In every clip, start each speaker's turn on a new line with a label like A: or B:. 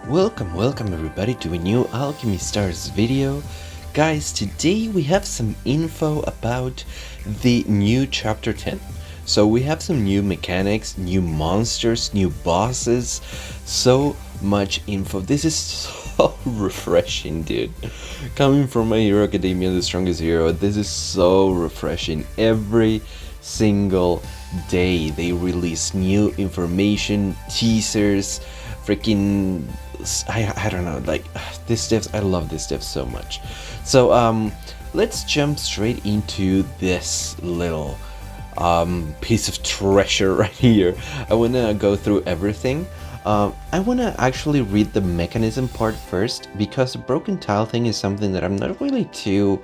A: Welcome everybody to a new Alchemy Stars video. Guys, today we have some info about the new chapter 10. So we have some new mechanics, new monsters, new bosses, so much info. This is so refreshing, dude. Coming from My Hero Academia, the strongest hero, this is so refreshing. Every single day they release new information, teasers, freaking I don't know, like this devs, I love this dev so much. So let's jump straight into this little piece of treasure right here. I want to go through everything. I want to actually read the mechanism part first, because the broken tile thing is something that I'm not really too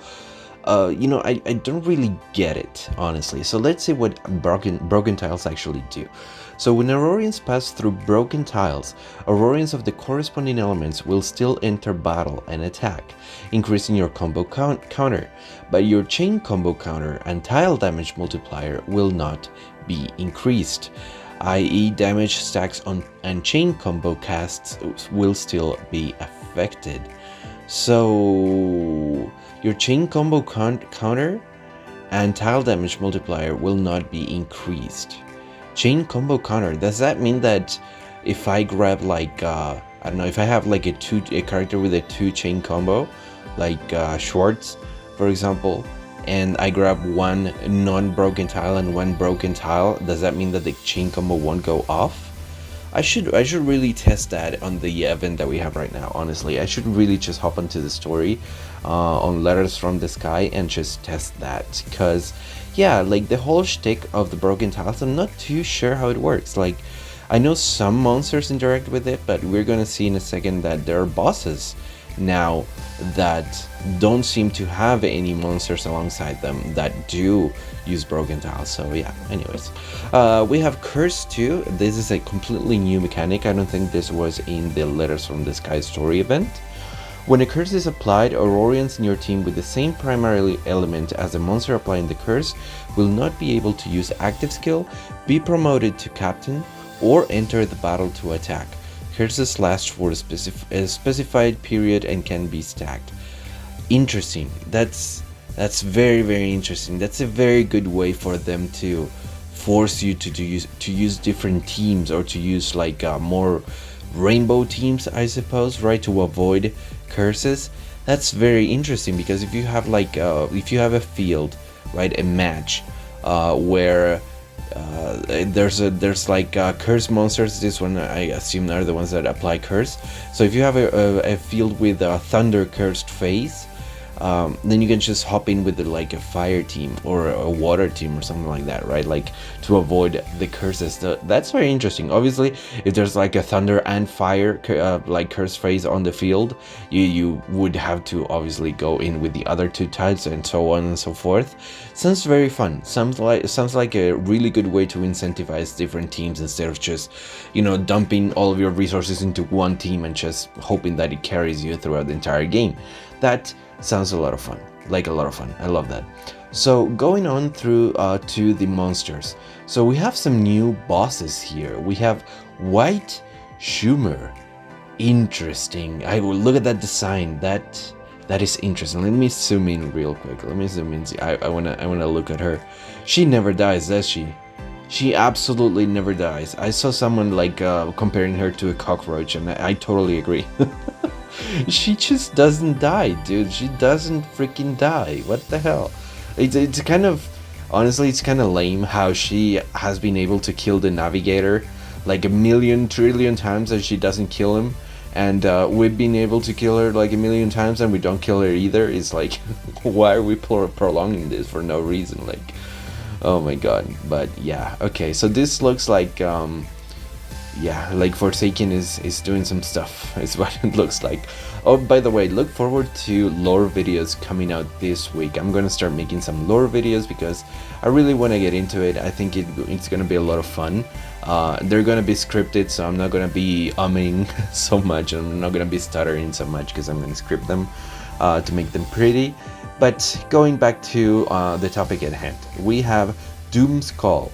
A: I don't really get it, honestly. So let's see what broken tiles actually do. So when Aurorians pass through broken tiles, Aurorians of the corresponding elements will still enter battle and attack, increasing your combo counter, but your chain combo counter and tile damage multiplier will not be increased, i.e. damage stacks on and chain combo casts will still be affected. So your chain combo counter and tile damage multiplier will not be increased. Chain combo counter, does that mean that if I grab like I don't know, if I have like a character with a 2 chain combo, like Schwartz for example, and I grab one non-broken tile and one broken tile, does that mean that the chain combo won't go off? I should really test that on the event that we have right now. Honestly, I should really just hop onto the story on Letters from the Sky and just test that, because yeah, like the whole shtick of the broken tiles, I'm not too sure how it works. Like, I know some monsters interact with it, but we're gonna see in a second that there are bosses now that don't seem to have any monsters alongside them that do use broken tiles. So yeah, anyways, we have Curse too. This is a completely new mechanic. I don't think this was in the Letters from the Sky story event. When a curse is applied, Aurorians in your team with the same primary element as the monster applying the curse will not be able to use active skill, be promoted to captain, or enter the battle to attack. Curses last for a specified period and can be stacked. Interesting. That's very interesting. That's a very good way for them to force you to use different teams, or to use like more rainbow teams, I suppose, right, to avoid curses. That's very interesting, because if you have like if you have a field, right, a match where there's like curse monsters. This one I assume are the ones that apply curse. So if you have a field with a thunder cursed phase, then you can just hop in with like a fire team or a water team or something like that, right? Like to avoid the curses. That's very interesting. Obviously, if there's like a thunder and fire like curse phase on the field, you would have to obviously go in with the other 2 tiles and so on and so forth. Sounds very fun. Sounds like a really good way to incentivize different teams, instead of just, you know, dumping all of your resources into one team and just hoping that it carries you throughout the entire game. That sounds a lot of fun, like a lot of fun. I love that. So going on through to the monsters. So we have some new bosses here. We have White Schumer. Interesting. I will look at that design. That is interesting. Let me zoom in real quick. Let me zoom in. See, I wanna look at her. She never dies, does she? She absolutely never dies. I saw someone like comparing her to a cockroach, and I totally agree. She just doesn't die, dude. She doesn't freaking die. What the hell? It's kind of, honestly, it's kind of lame how she has been able to kill the navigator like a million trillion times and she doesn't kill him, and we've been able to kill her like a million times and we don't kill her either. It's like, why are we prolonging this for no reason? Like, oh my god. But yeah, okay, so this looks like yeah, like Forsaken is doing some stuff, is what it looks like. Oh, by the way, look forward to lore videos coming out this week. I'm gonna start making some lore videos because I really want to get into it. I think it's gonna be a lot of fun. They're gonna be scripted, so I'm not gonna be umming so much. I'm not gonna be stuttering so much, because I'm gonna script them to make them pretty. But going back to the topic at hand, we have Doom's Call.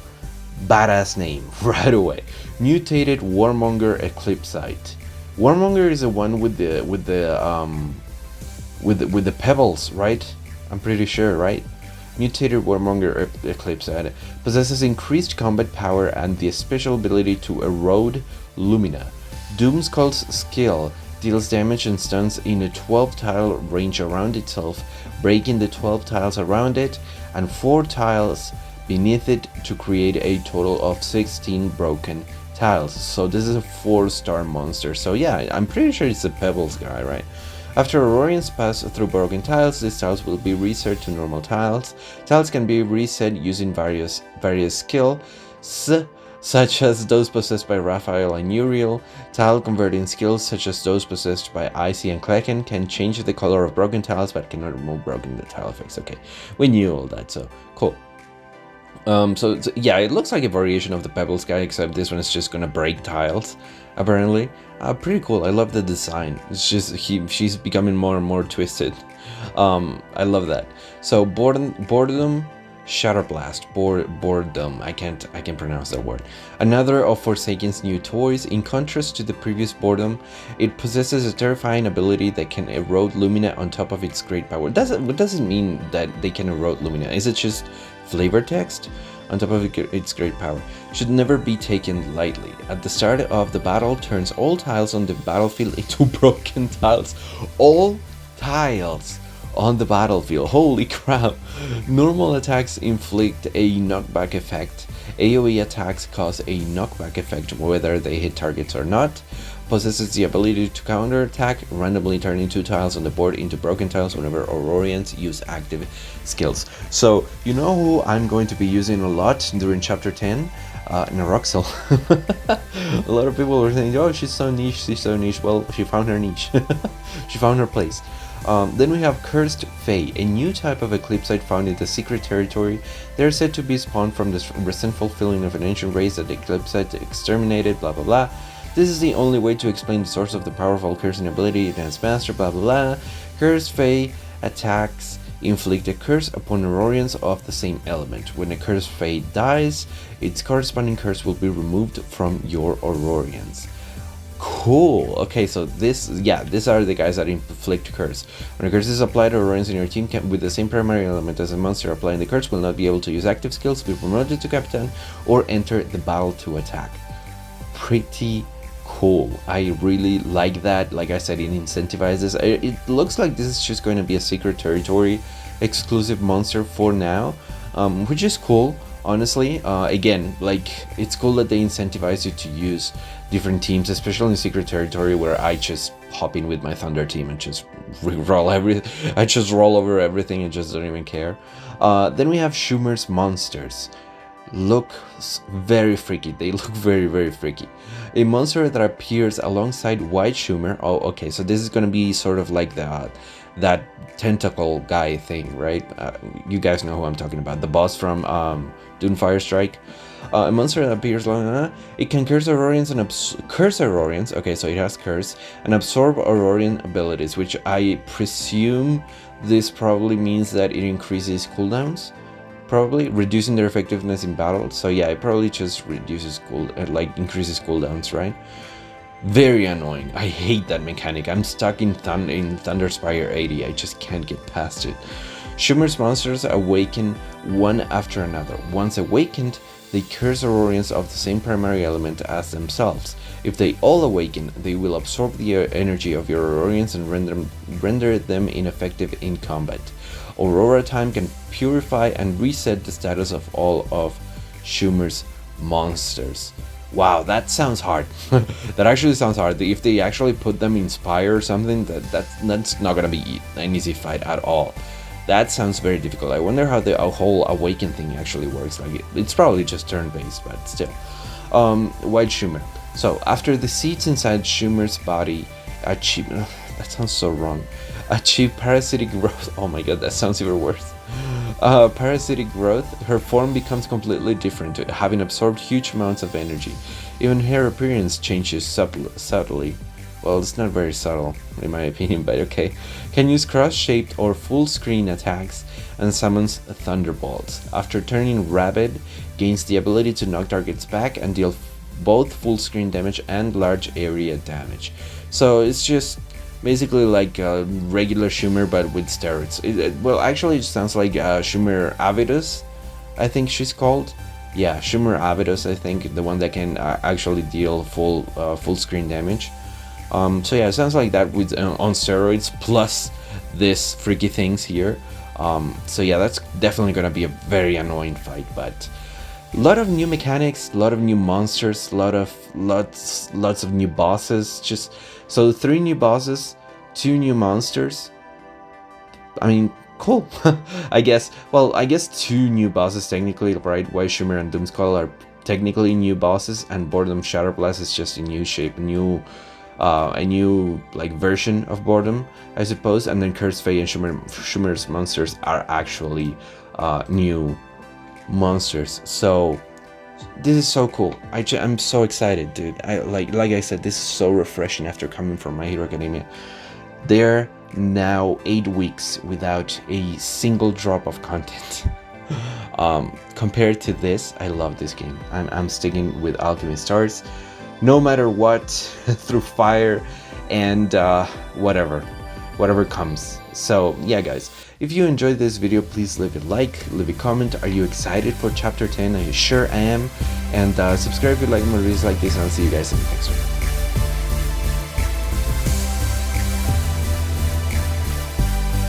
A: Badass name right away. Mutated Warmonger Eclipsite. Warmonger is the one with the pebbles, right? I'm pretty sure, right? Mutated Warmonger Eclipse possesses increased combat power and the special ability to erode Lumina. Doomskull's skill deals damage and stuns in a 12-tile range around itself, breaking the 12 tiles around it and 4 tiles beneath it to create a total of 16 broken tiles. So this is a 4-star monster. So yeah, I'm pretty sure it's a Pebbles guy, right? After Aurorians pass through broken tiles, these tiles will be reset to normal tiles. Tiles can be reset using various skills, such as those possessed by Raphael and Uriel. Tile converting skills, such as those possessed by Icy and Klecken, can change the color of broken tiles but cannot remove broken tile effects. Okay, we knew all that, so cool. So yeah, it looks like a variation of the Pebbles guy, except this one is just gonna break tiles, apparently. Pretty cool. I love the design. It's just she's becoming more and more twisted. I love that. So boredom, Shatterblast, boredom. I can't pronounce that word. Another of Forsaken's new toys. In contrast to the previous boredom, it possesses a terrifying ability that can erode Lumina on top of its great power. What does it mean that they can erode Lumina? Is it just flavor text on top of its great power? Should never be taken lightly. At the start of the battle, turns all tiles on the battlefield into broken tiles. All tiles on the battlefield. Holy crap. Normal attacks inflict a knockback effect. AoE attacks cause a knockback effect whether they hit targets or not. Possesses the ability to counterattack, randomly turning 2 tiles on the board into broken tiles whenever Aurorians use active skills. So, you know who I'm going to be using a lot during chapter 10? Naroxel. A lot of people were saying, oh, she's so niche. Well, she found her niche. She found her place. Then we have Cursed Fae, a new type of Eclipsite found in the Secret Territory. They are said to be spawned from the resentful feeling of an ancient race that the Eclipsite exterminated, blah blah blah. This is the only way to explain the source of the powerful cursing ability, Advanced Master, blah blah blah. Cursed Fae attacks inflict a curse upon Aurorians of the same element. When a Cursed Fae dies, its corresponding curse will be removed from your Aurorians. Cool. Okay, so these are the guys that inflict curse. When a curse is applied, Aurorians in your team with the same primary element as a monster applying the curse will not be able to use active skills, be promoted to captain, or enter the battle to attack. Pretty cool. I really like that. Like I said, it incentivizes. It looks like this is just going to be a Secret Territory exclusive monster for now, which is cool. Honestly, again, like, it's cool that they incentivize you to use different teams, especially in Secret Territory, where I just hop in with my Thunder team and just roll over everything and just don't even care. Then we have Schumer's monsters. Look very freaky. They look very, very freaky. A monster that appears alongside White Schumer. Oh, okay, so this is gonna be sort of like that tentacle guy thing, right? You guys know who I'm talking about. The boss from Doomfire Strike. A monster that appears along. It can curse Aurorians and curse Aurorians. Okay, so it has curse and absorb Aurorian abilities, which I presume this probably means that it increases cooldowns. Probably reducing their effectiveness in battle. So yeah, it probably just reduces increases cooldowns, right? Very annoying. I hate that mechanic. I'm stuck in Thunderspire 80. I just can't get past it. Schumer's monsters awaken one after another. Once awakened, they curse Aurorians of the same primary element as themselves. If they all awaken, they will absorb the energy of your Aurorians and render them ineffective in combat. Aurora Time can purify and reset the status of all of Schumer's monsters. Wow, that sounds hard. That actually sounds hard. If they actually put them in Spire or something, that's not gonna be an easy fight at all. That sounds very difficult. I wonder how the whole Awaken thing actually works. Like, it's probably just turn-based, but still. White Schumer. So, after the seeds inside Schumer's body achieve... that sounds so wrong. Achieve parasitic growth. Oh my god, that sounds even worse. Parasitic growth, her form becomes completely different, having absorbed huge amounts of energy. Even her appearance changes subtly. Well, it's not very subtle, in my opinion, but okay. Can use cross-shaped or full-screen attacks and summons thunderbolts. After turning rabid, gains the ability to knock targets back and deal both full-screen damage and large area damage. So it's just basically like regular Shumir but with steroids. Well, actually, it sounds like Shumir Avidus, I think she's called. Yeah, Shumir Avidus, I think, the one that can actually deal full screen damage. So yeah, it sounds like that with on steroids plus this freaky things here. So yeah, that's definitely gonna be a very annoying fight, but a lot of new mechanics, a lot of new monsters, lots of new bosses. Just so 3 new bosses, 2 new monsters. I mean, cool. I guess. Well, I guess 2 new bosses technically, right? White Shimmer and Doomskull are technically new bosses, and Boredom Shatterblast is just a new shape, a new like version of Boredom, I suppose. And then Cursed Fae and Shimmer's monsters are actually new monsters. So this is so cool. I'm so excited, dude. Like I said, this is so refreshing after coming from My Hero Academia. They're now 8 weeks without a single drop of content. Compared to this, I love this game. I'm sticking with Alchemy Stars, no matter what, through fire and whatever comes. So yeah, guys, if you enjoyed this video, please leave a like, leave a comment. Are you excited for chapter 10? Are you sure I am? And subscribe if you like more videos like this, and I'll see you guys in the next one.